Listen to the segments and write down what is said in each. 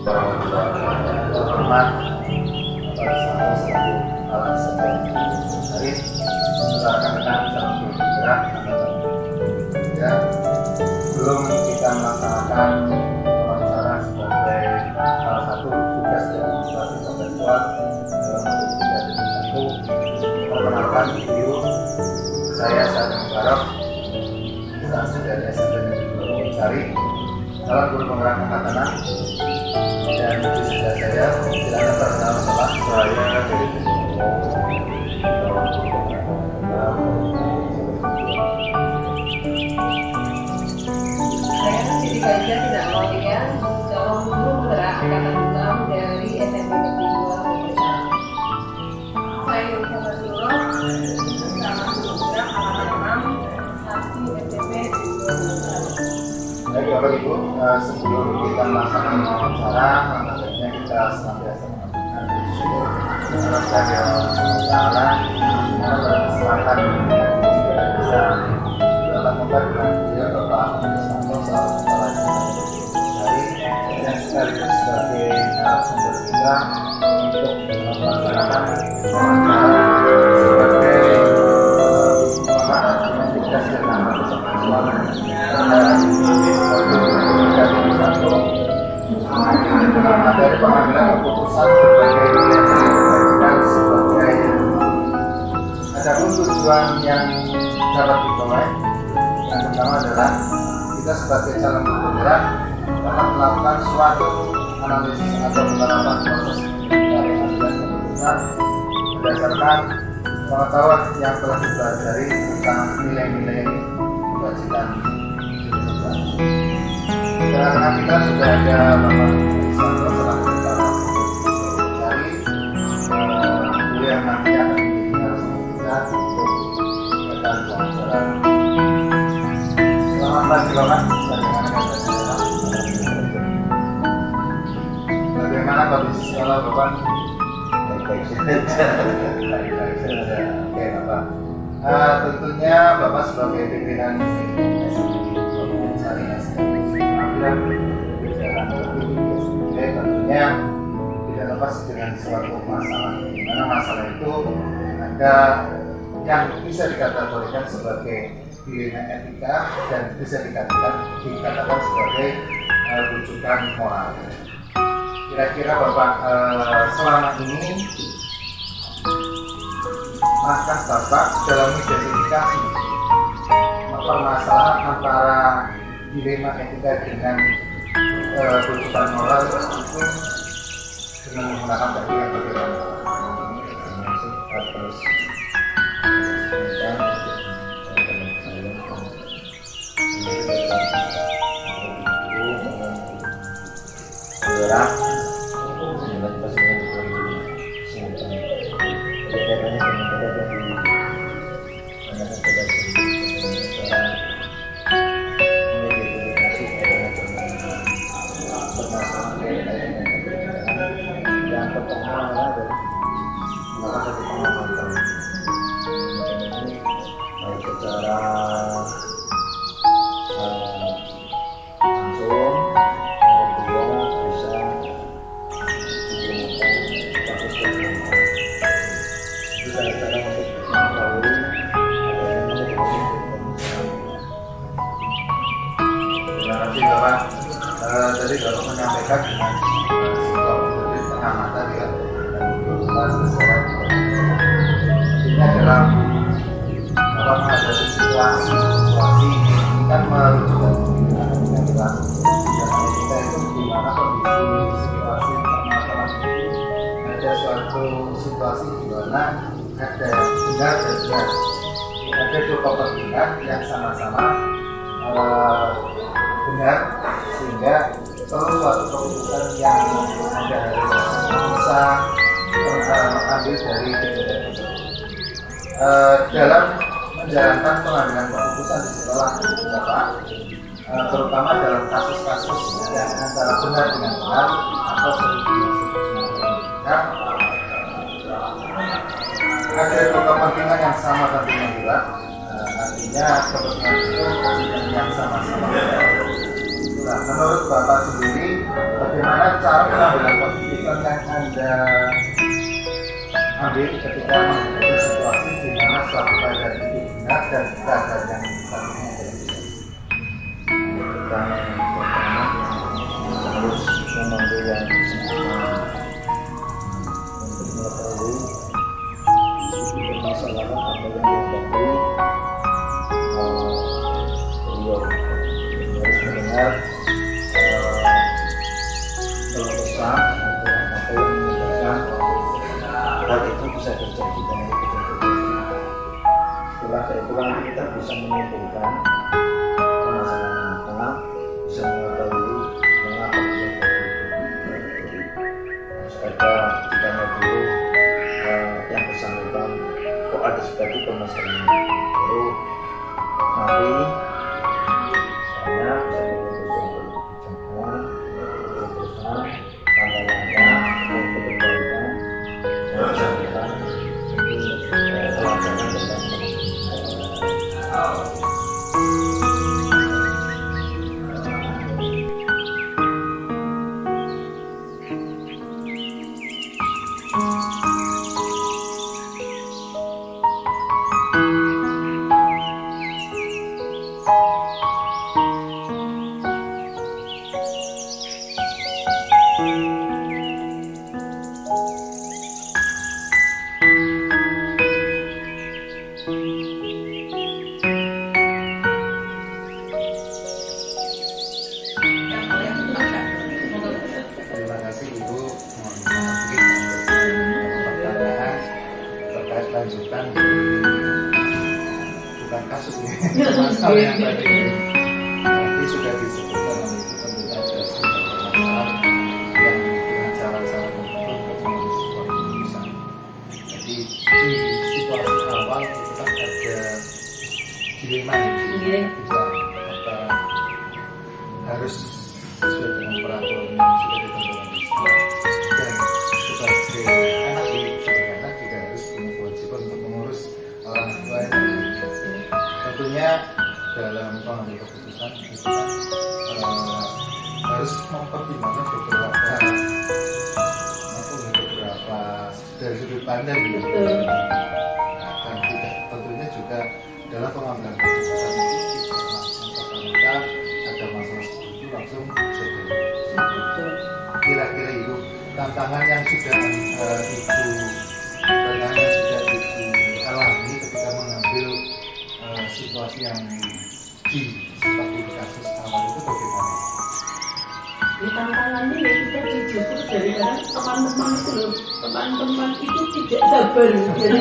Terhormat Bapak selaku Kepala Sekretaris juga rekan-rekan calon bergerak ya, belum kita melaksanakan wawancara sebagai salah satu tugas dari administrasi intelektual dalam bentuk perkenalkan video saya Salim Mubarok, instansi dari SMP Negeri Cari, calon guru penggerak angkatan, dan di sebelah saya silakan perkenalan Bapak. Saya dari Siti Faizah tidak Aulia, calon guru penggerak angkatan 6 dari SMP Negeri 2 Bogor. Saya Yulika Fasulullah, calon guru penggerak angkatan 6 saksi SMP Negeri 2 Bogor. Baik Bapak Ibu, sebelum kita melaksanakan wawancara, tentunya kita senantiasa mengaturkan bersyukur atas kehadiran Allah pada kesempatan kita bisa bertatap muka dengan beliau Bapak Santo selaku Kepala Dari dan sekaligus sebagai narasumber kita untuk melaksanakan wawancara sebagai tugas dan nama materi pengambilan keputusan berbagai dan sebagai adapun tujuan yang dapat diperoleh yang pertama adalah kita sebagai calon penggerak dapat melakukan suatu analisis atau penerapan proses dari pengambilan keputusan berdasarkan pengetahuan yang telah dipelajari tentang nilai-nilai kewajiban karena kita sudah ada Bapak Santo selaku Kepala dari beliau yang nanti akan menjadi narasumber kita untuk datang wawancara. Selamat pagi Bapak, bagaimana kondisi sekolah Bapak? Baik-baik saja. Oke Bapak. Tentunya Bapak sebagai pimpinan tentunya tidak lepas dengan suatu masalah, di mana masalah itu ada yang bisa dikategorikan sebagai dilema etika dan bisa dikatakan sebagai rujukan moral. Kira-kira Bapak selama ini apakah Bapak dalam identifikasi permasalahan antara dilema etika dengan rujukan moral itu dengan menggunakan teknik yang berbeda? Terus tadi Bapak menyampaikan dengan sebuah pengamatan ya dan berupas secara intinya dalam menghadapi situasi kan merujukan yang berlaku dan kita itu dimana kondisi situasi permasalahan itu ada suatu situasi di mana ada benar dan benar, ada dua kepentingan yang sama-sama benar sehingga perlu suatu keputusan yang ada bisa mengambil dari kejadian tersebut. Dalam menjalankan pengambilan keputusan di sekolah Bapak, terutama dalam kasus-kasus yang antara benar dengan benar atau sebaliknya, ada dua kepentingan yang sama tentunya juga. Artinya kepentingan itu kepentingan yang sama-sama benar. Nah, menurut Bapak sendiri, bagaimana bagaimana cara pengambilan keputusan yang Anda ambil ketika menghadapi situasi di mana suatu keadaan itu benar dan keadaan yang satunya adalah Pertama harus mengambil yang bersangkutan untuk mengetahui permasalahan apa yang dihadapi beliau. Harus mendengar keluh kesah atau apa yang menyebabkan hal itu bisa terjadi dan itu terjadi. Setelah itu nanti kita bisa menyimpulkan permasalahan apa, bisa mengetahui mengapa bisa terjadi. Supaya ditanya dulu yang bersangkutan kok ada seperti permasalahan baru nanti saya bisa berusaha keputusan langkah-langkah untuk perbaikan dan jalan untuk pelajaran tentang terima kasih Ibu. Mohon pertanyaan terkait lanjutan bukan kasus ini masalah yang tadi sudah disebutkan oleh Ibu tentunya ada sebuah masalah yang dengan cara-cara tertentu untuk mengambil sebuah keputusan. Jadi di situasi awal itu kan ada dilema Iya. antara harus sesuai dengan peraturan yang sudah ditentukan di sekolah dan sebagai anak juga harus punya kewajiban untuk mengurus orang tuanya. Tentunya dalam pengambil keputusan itu kan harus mempertimbangkan beberapa dari sudut pandang gitu. Betul. Dan tidak tentunya juga dalam pengambilan keputusan itu tidak langsung serta-merta ada masalah seperti itu langsung bisa Betul. kira-kira itu tantangan yang sudah ibu alami ketika mengambil situasi yang seperti di kasus awal itu bagaimana? Di tantangannya ya kita justru dari teman-teman itu loh, teman-teman itu tidak sabar. Jadi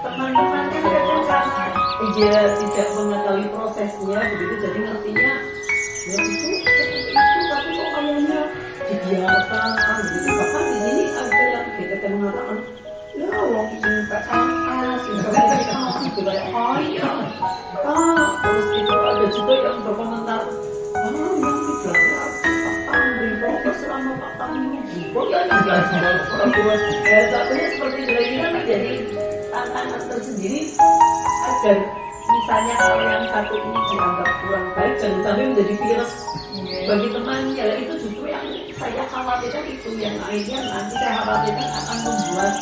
teman-teman kan kadang karena dia tidak mengetahui prosesnya begitu, jadi ngertinya ya itu seperti itu, tapi kok kayaknya dibiarkan gitu. Bahkan di sini ada yang kita mengatakan ya wong sing PNS sing sertifikasi kayak kaya terus itu ada juga yang berkomentar yang tidak ambil fokus selama 4 tahun ini ya juga perempuan ya satunya seperti kira-kira menjadi tantangan tersendiri agar misalnya kalau yang satu ini dianggap kurang baik jangan sampai menjadi virus bagi temannya. Itu justru yang saya khawatirkan, itu yang akhirnya nanti saya khawatirkan akan membuat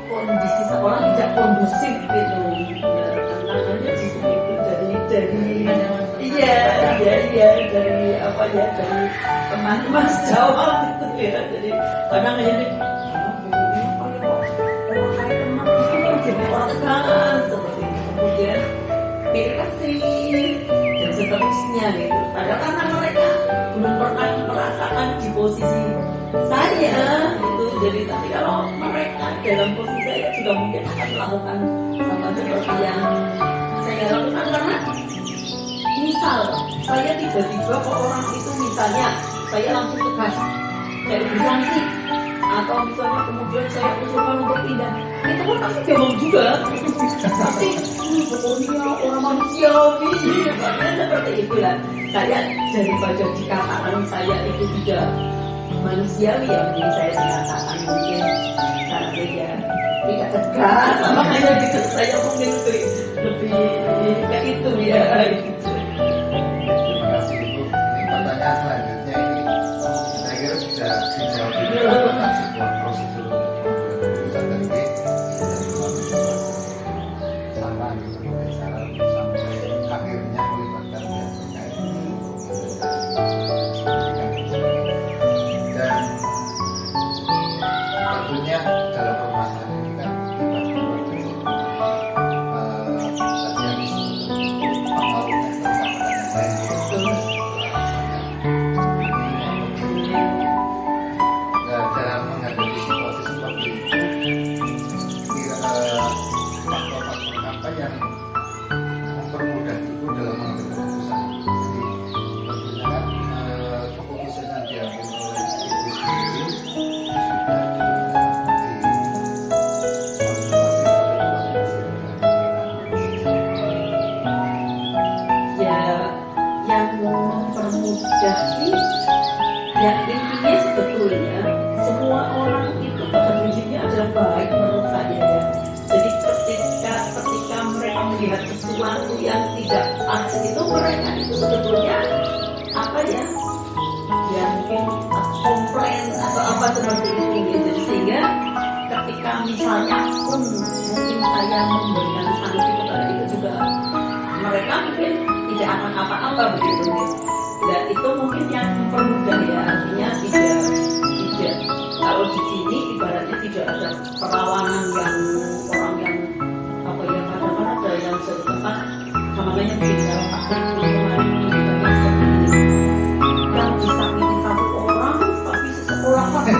kondisi sekolah tidak kondusif gitu ya. Tantangannya justru itu dari dari apa ya, dari teman-teman sejawat gitu ya. Jadi kadang ini orang tegas seperti itu, kemudian kasih dan seterusnya gitu. Padahal karena mereka belum pernah merasakan di posisi saya gitu. Jadi tapi kalau mereka dalam posisi saya juga mungkin akan melakukan sama seperti yang saya lakukan. Karena misal saya tiba-tiba ke orang itu, misalnya saya langsung tegas, saya beri sanksi, atau misalnya kemudian saya usulkan untuk pindah, itu kan pasti jawab juga pasti pokoknya orang manusiawi seperti itulah. Saya daripada dikatakan saya itu tidak manusiawi, ya mungkin saya dikatakan mungkin cara saya tidak tegas, makanya gitu saya mungkin lebih kayak itu ya gitu. Terima kasih Ibu. Ini pertanyaan selanjutnya ini saya kira seperti itu gitu. Jadi sehingga ketika misalnya pun mungkin saya memberikan sanksi kepada itu juga mereka mungkin tidak akan apa-apa begitu gitu. Dan itu mungkin yang permudah ya, artinya tidak kalau di sini ibaratnya tidak ada perlawanan yang orang yang apa ya, kadang-kadang ada yang setempat namanya tinggal taktik kemarin seperti ini yang disakiti satu orang tapi sesekolah sakit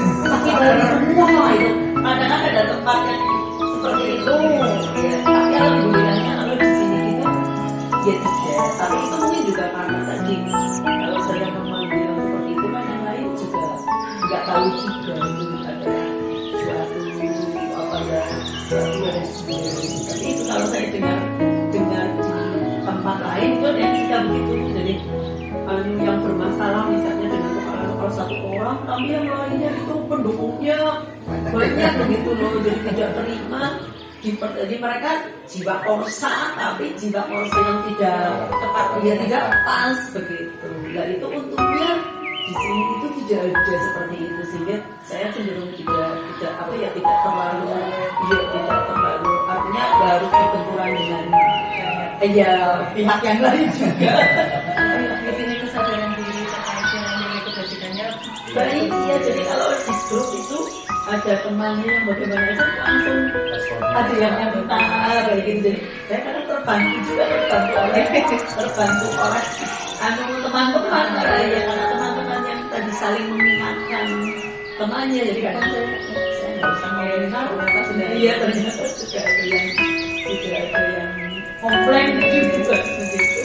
dari semua itu. Kadang-kadang ada tempat yang seperti itu ya, tapi alhamdulillahnya kalau di sini kita ya tidak. Tapi itu mungkin juga karena tadi kalau saya memanggil seperti itu kan yang lain juga nggak tahu juga itu ada suatu apa ya, suatu resmi. Tapi itu kalau saya dengar di tempat lain itu ada yang sudah begitu. Jadi yang bermasalah misalnya dengan kepala satu orang, tapi yang lainnya itu pendukungnya banyak begitu loh, jadi tidak terima. Jadi mereka jiwa korsa, tapi jiwa korsa yang tidak tepat, ya tidak pas begitu. Dan itu untungnya di sini itu tidak ada seperti itu, sehingga saya cenderung tidak apa ya, tidak terlalu artinya harus berbenturan dengan ya pihak yang lain juga. Di sini kesadaran diri terkait dengan nilai kebajikannya Baik ya, jadi kalau di grup itu ada temannya yang bagaimana aja langsung ada yang minta kayak gitu. Jadi saya kadang terbantu oleh teman-teman ya, karena teman-teman yang tadi saling mengingatkan temannya. Jadi kadang saya nggak usah ngomongin ternyata sudah iya, ternyata sudah ada yang komplain juga begitu.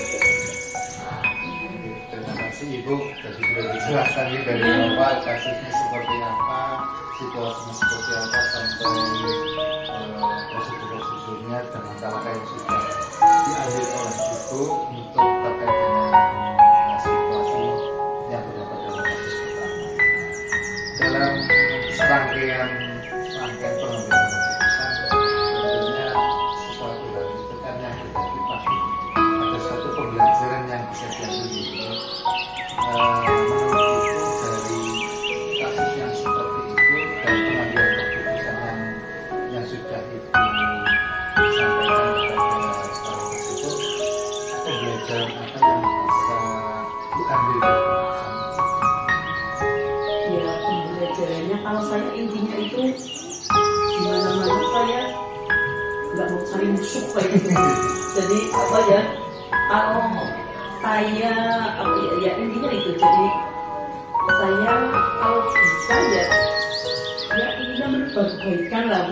Terima kasih Ibu, tadi sudah dijelaskan ini dari Bapak kasusnya seperti apa, situasinya seperti apa, sampai prosedur-prosedurnya dan langkah-langkah yang sudah diambil oleh Ibu untuk terkait dengan situasi yang terdapat dalam kasus pertama. Dalam serangkaian pengambilan keputusan, tentunya sesuatu hal itu kan yang terjadi pasti ada suatu pembelajaran yang bisa diambil ini. Menurut Ibu, dari kasus yang seperti itu dan pengambilan keputusan yang sudah Ibu sampaikan kepada tersebut, pembelajaran apa yang bisa diambil dari keputusan itu? Ya pembelajarannya kalau saya intinya itu di mana-mana saya nggak mau cari musuh kayak gitu. Jadi apa ya, kalau saya apa ya intinya itu, jadi saya kalau bisa ya intinya memperbaikan lah.